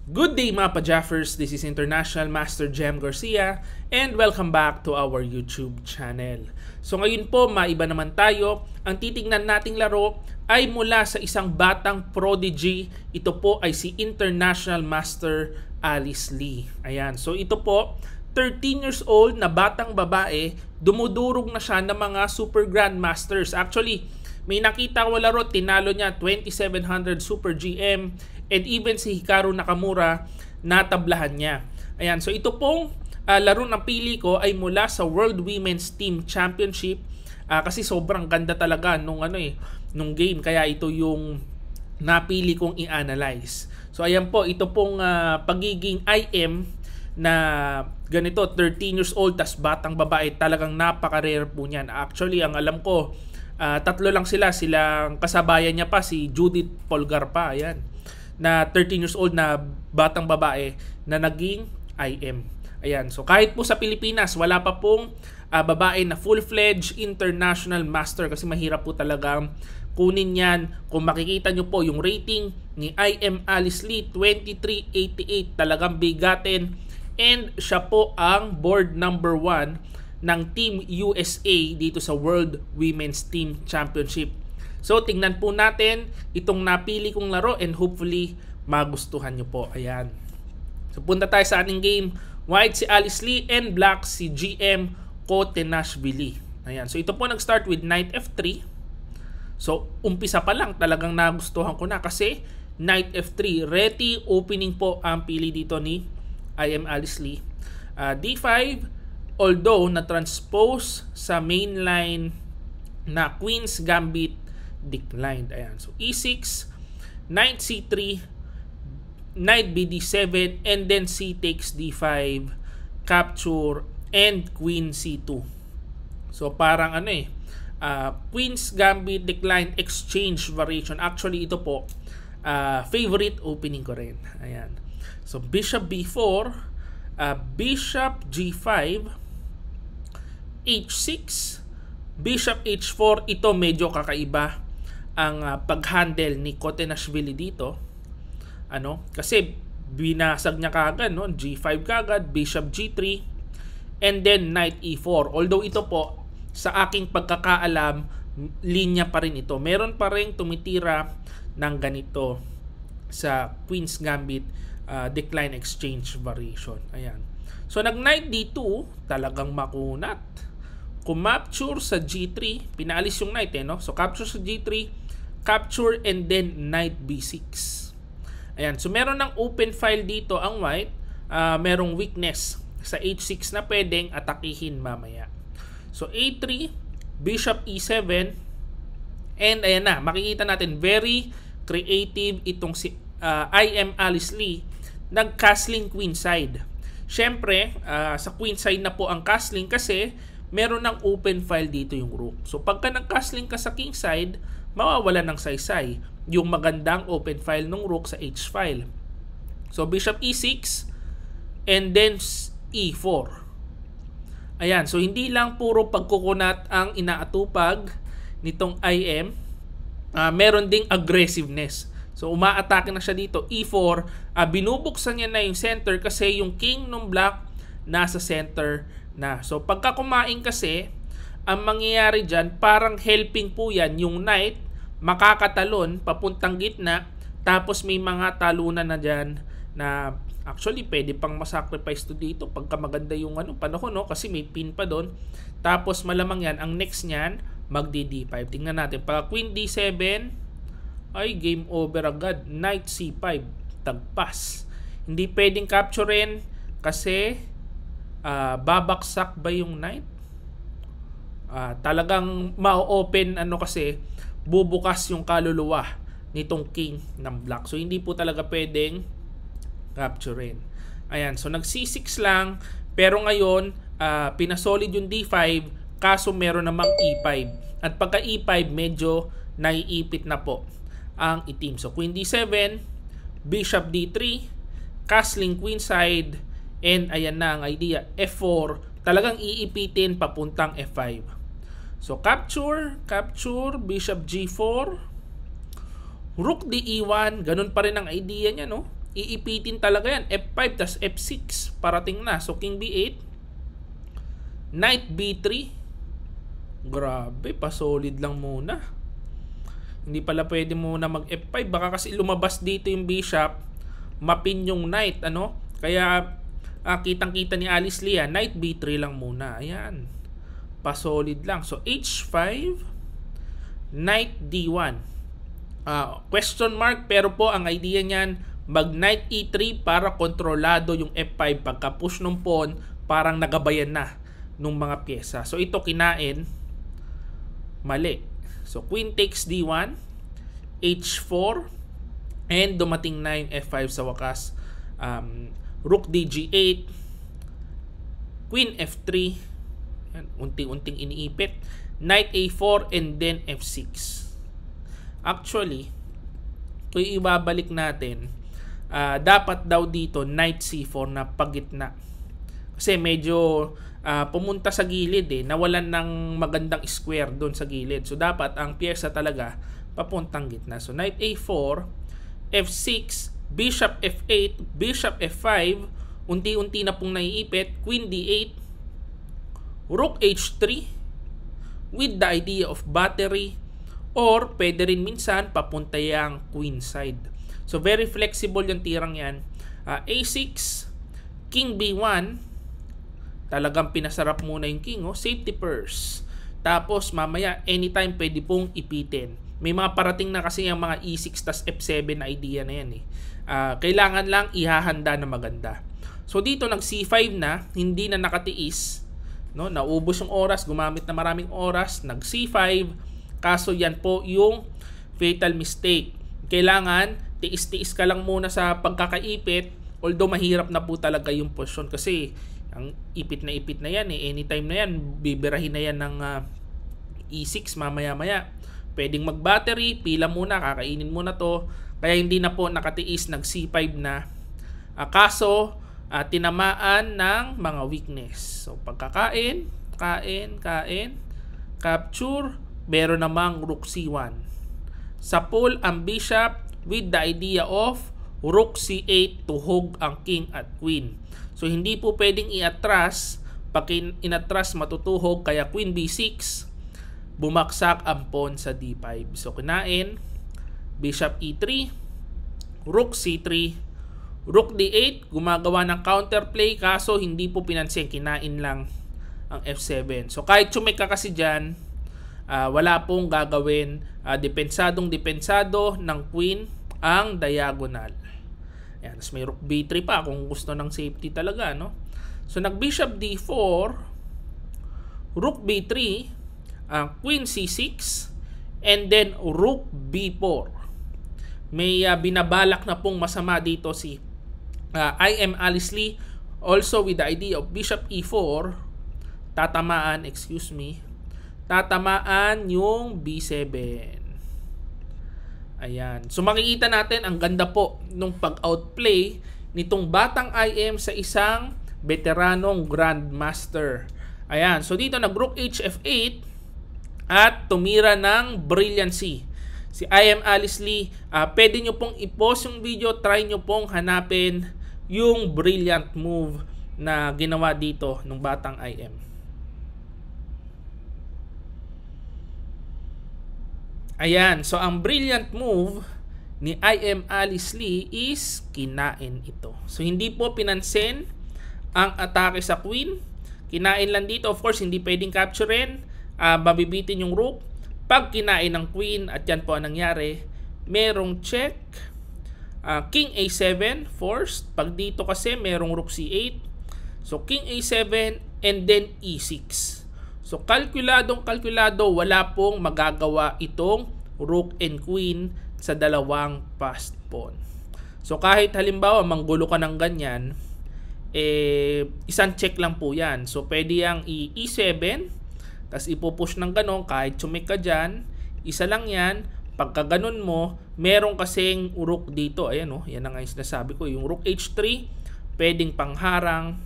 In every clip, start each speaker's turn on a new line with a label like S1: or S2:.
S1: Good day mga pa-Jaffers, this is International Master Jem Garcia and welcome back to our YouTube channel. So ngayon po, maiba naman tayo. Ang titingnan nating laro ay mula sa isang batang prodigy. Ito po ay si International Master Alice Lee. Ayan, so ito po, 13 years old na batang babae, dumudurog na siya ng mga Super Grandmasters. Actually, may nakita ko laro, tinalo niya 2700 Super GM and even si Hikaru Nakamura natablahan niya. Ayan, so ito pong laro na pili ko ay mula sa World Women's Team Championship kasi sobrang ganda talaga nung nung game, kaya ito yung napili kong i-analyze. So ayan po, ito pong pagiging IM na ganito, 13 years old tas batang babae, talagang napaka-rare po niyan. Actually, ang alam ko, tatlo lang silang kasabayan niya pa, si Judith Polgar pa, ayan, na 13 years old na batang babae na naging IM. Ayan, so kahit po sa Pilipinas, wala pa pong babae na full-fledged international master kasi mahirap po talagang kunin yan. Kung makikita nyo po yung rating ni IM Alice Lee, 2388, talagang bigatin. And siya po ang board number 1 ng Team USA dito sa World Women's Team Championship. So, tingnan po natin itong napili kong laro and hopefully magustuhan nyo po. Ayan. So, punta tayo sa ating game. White si Alice Lee and black si GM Kotenashvili. Ayan. So, ito po nag-start with Knight F3. So, umpisa pa lang talagang nagustuhan ko na kasi Knight F3. Ready opening po ang pili dito ni IM Alice Lee. D5, although na-transpose sa mainline na Queen's Gambit, declined. Ayan. So, E6, Knight C3, Knight BD7, and then C takes D5, capture, and Queen C2. So, parang Queen's Gambit, decline, exchange variation. Actually, ito po, favorite opening ko rin. Ayan. So, Bishop B4, Bishop G5, H6, Bishop H4. Ito medyo kakaiba ang pag-handle ni Kotenashvili dito. Kasi binasag niya kagad, no? G5 kagad, Bishop G3, and then Knight E4. Although ito po, sa aking pagkakaalam, linya pa rin ito. Meron pa rin tumitira ng ganito sa Queen's Gambit, decline, exchange variation. Ayan. So, nag-Knight D2, talagang makunat. Kumapture sa G3, pinaalis yung Knight, no? So, capture sa G3, capture, and then Knight B6. Ayan. So, meron ng open file dito ang white. Merong weakness sa H6 na pwedeng atakihin mamaya. So, A3, Bishop E7, and ayan na, makikita natin, very creative itong si IM Alice Lee. Nag-castling queenside. Siyempre, sa queenside na po ang castling kasi meron ng open file dito yung rook. So, pagka nag-castling ka sa kingside, mawawala ng saysay yung magandang open file ng rook sa H file. So, Bishop E6 and then E4. Ayan. So, hindi lang puro pagkukunat ang inaatupag nitong IM. Meron ding aggressiveness. So, umaatake na siya dito. E4, binubuksan niya na yung center kasi yung king ng black nasa center na. So, pagka kumain kasi, ang mangyayari dyan, parang helping po yan. Yung knight, makakatalon, papuntang gitna, tapos may mga talunan na dyan na actually, pwede pang masacrifice to dito pagka maganda yung panahon, no? Kasi may pin pa doon. Tapos, malamang yan, ang next niyan, mag-D5. Tingnan natin. Pagka Queen D7, ay game over agad. Knight C5, tagpas. Hindi pwedeng capturein kasi babaksak ba yung knight? Talagang ma-open kasi bubukas yung kaluluwa nitong king ng black. So hindi po talaga pwedeng capturein. Ayan, so nag C6 lang, pero ngayon pinasolid yung D5 kaso meron namang E5. At pagka E5 medyo naiipit na po ang itim. So, Queen D7, Bishop D3, castling queenside, and ayan na ang idea. F4, talagang iipitin papuntang F5. So, capture, Bishop G4, Rook D1, ganun pa rin ang idea niya, no? iipitin talaga yan. F5 tas F6 parating na. So king B8, knight B3. Grabe, pa-solid lang muna. Hindi pala pwede muna mag F5. Baka kasi lumabas dito yung bishop, mapin yung knight, ano? Kaya kitang-kita ni Alice Lee, knight B3 lang muna. Ayan. Pa-solid lang. So H5, knight D1. Question mark, pero po ang idea niyan, mag knight E3 para kontrolado yung F5. Pagka push ng pawn, parang nagabayan na nung mga pyesa. So ito kinain, mali. So queen takes D1, H4, and dumating na yung F5 sa wakas. Rook DG8, queen F3, unting-unting iniipit, knight A4, and then F6. Actually, kung ibabalik natin, dapat daw dito knight C4 na pagitna. Kasi medyo pumunta sa gilid nawalan ng magandang square doon sa gilid. So dapat ang pyesa talaga papuntang gitna. So knight A4, F6, bishop F8, bishop F5, unti-unti na pong naiipit, queen D8, rook H3 with the idea of battery, or pwede rin minsan papunta yung queen side. So very flexible yung tirang yan. A6, king B1, talagang pinasarap muna yung king, safety first. Tapos mamaya anytime pwede pong ipitin. May mga parating na kasi yung mga E6 tas F7 na idea na yan kailangan lang ihahanda na maganda. So dito nag C5 na, hindi na nakatiis, no? Naubos yung oras, gumamit na maraming oras, nag C5. Kaso yan po yung fatal mistake. Kailangan tiis-tiis ka lang muna sa pagkakaipit, although mahirap na po talaga yung posisyon kasi ang ipit na yan anytime na yan, bibirahin na yan ng E6 mamaya-maya. Pwedeng mag-battery, pila muna, kakainin muna to. Kaya hindi na po nakatiis, nag C5 na. Kaso, tinamaan ng mga weakness. So, pagkakain, capture, meron namang rook C1. Sa pull, ang bishop with the idea of rook C8 to hug ang king at queen. So, hindi po pwedeng i-atras. Pag in-atras, matutuhog. Kaya queen B6, bumaksak ang pawn sa D5. So, kinain, bishop E3, rook C3, rook D8, gumagawa ng counterplay. Kaso, hindi po pinansin. Kinain lang ang F7. So, kahit chumik ka kasi dyan, wala pong gagawin. Depensado ng queen ang diagonal. Ayan, tapos may rook B3 pa kung gusto ng safety talaga, no? So, nag-bishop D4, rook B3, queen C6, and then rook B4. May binabalak na pong masama dito si I.M. Alice Lee. Also with the idea of bishop E4, tatamaan yung B7. Ayan. So makikita natin ang ganda po nung pag-outplay nitong batang IM sa isang veteranong grandmaster. Ayan. So dito nag-rook HF8 at tumira ng brilliancy si IM Alice Lee. Pwede nyo pong i-pause yung video, try nyo pong hanapin yung brilliant move na ginawa dito ng batang IM. Ayan, so ang brilliant move ni IM Alice Lee is kinain ito. So hindi po pinansin ang atake sa queen. Kinain lang dito. Of course, hindi pwedeng capturein. Mabibitin yung rook. Pag kinain ng queen, at yan po ang nangyari, merong check. King A7 forced. Pag dito kasi merong rook C8. So King A7 and then E6. So kalkulado, wala pong magagawa itong rook and queen sa dalawang passed pawn. So kahit halimbawa manggulo ka ng ganyan, isang check lang po yan. So pwede yang E7, tapos ipupush ng ganon, kahit sumik ka dyan, isa lang yan. Pagka ganon mo, meron kasing rook dito. Ayan yan ang sinasabi ko. Yung rook H3, pwedeng pangharang,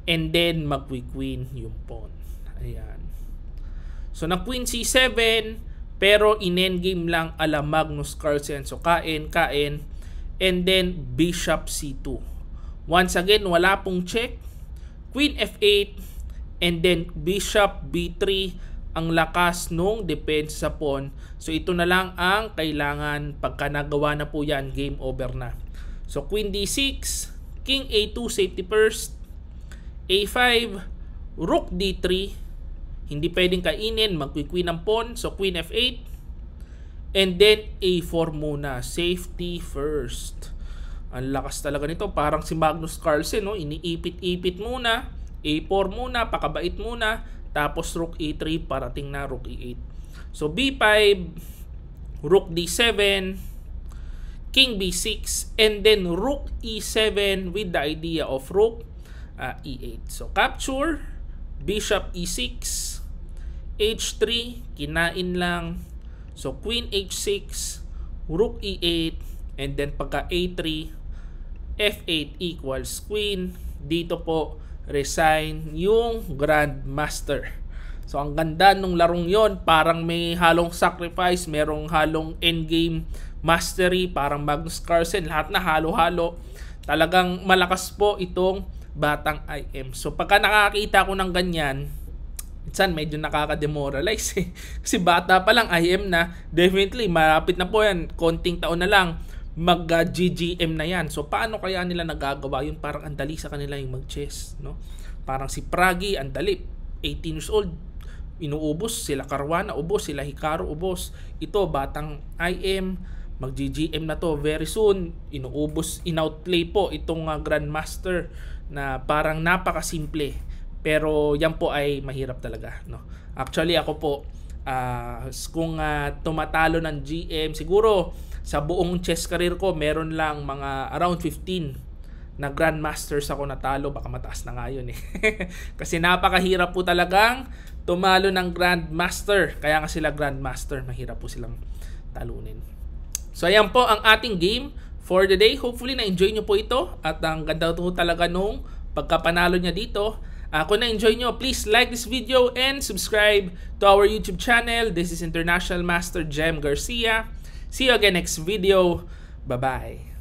S1: and then mag-queen yung pawn. Ayan. So na queen C7, pero in-endgame lang ala Magnus Carlsen. So kain, and then bishop c2. Once again, wala pong check. Queen f8 and then bishop b3 ang lakas nung depensa sa pawn. So ito na lang ang kailangan. Pagka nagawa na po yan, game over na. So queen d6, king a2 safety first, a5, rook d3, hindi pwedeng kainin, magquiqueen ang pawn. So queen f8 and then a4 muna, safety first. Ang lakas talaga nito, parang si Magnus Carlsen, no? Iniipit-ipit muna, a4 muna, pakabait muna, tapos rook e3, parating na rook e8. So b5, rook d7, king b6, and then rook e7 with the idea of rook e8. So capture, bishop e6, h3, kinain lang. So queen h6, rook e8, and then pagka a3, f8 equals queen. Dito po resign yung Grandmaster. So ang ganda nung larong yon, parang may halong sacrifice, merong halong endgame mastery, parang Magnus Carlsen, lahat na halo-halo. Talagang malakas po itong batang IM. So pagka nakakita ko ng ganyan, minsan medyo nakaka-demoralize eh. Kasi bata pa lang, IM na, definitely malapit na po yan, konting taon na lang mag-GGM na yan. So paano kaya nila nagagawa yun? Parang andali sa kanila yung mag-chess, no? Parang si Pragi, andali, 18 years old, inuubos. Sila Caruana, ubos. Sila Hikaru, ubos. Ito, batang IM, mag-GGM na to very soon. Inuubos, in-outplay po itong Grandmaster na parang napakasimple. Pero yan po ay mahirap talaga, no? Actually, ako po, kung tumatalo ng GM, siguro sa buong chess career ko, meron lang mga around 15 na Grandmasters ako natalo. Baka mataas na nga yun eh. Kasi napakahirap po talagang tumalo ng Grandmaster. Kaya nga sila Grandmaster, mahirap po silang talunin. So ayan po ang ating game for the day. Hopefully na-enjoy nyo po ito. At ang ganda po talaga nung pagkapanalo niya dito. Kung na-enjoy nyo, please like this video and subscribe to our YouTube channel. This is International Master Jem Garcia. See you again next video. Bye-bye.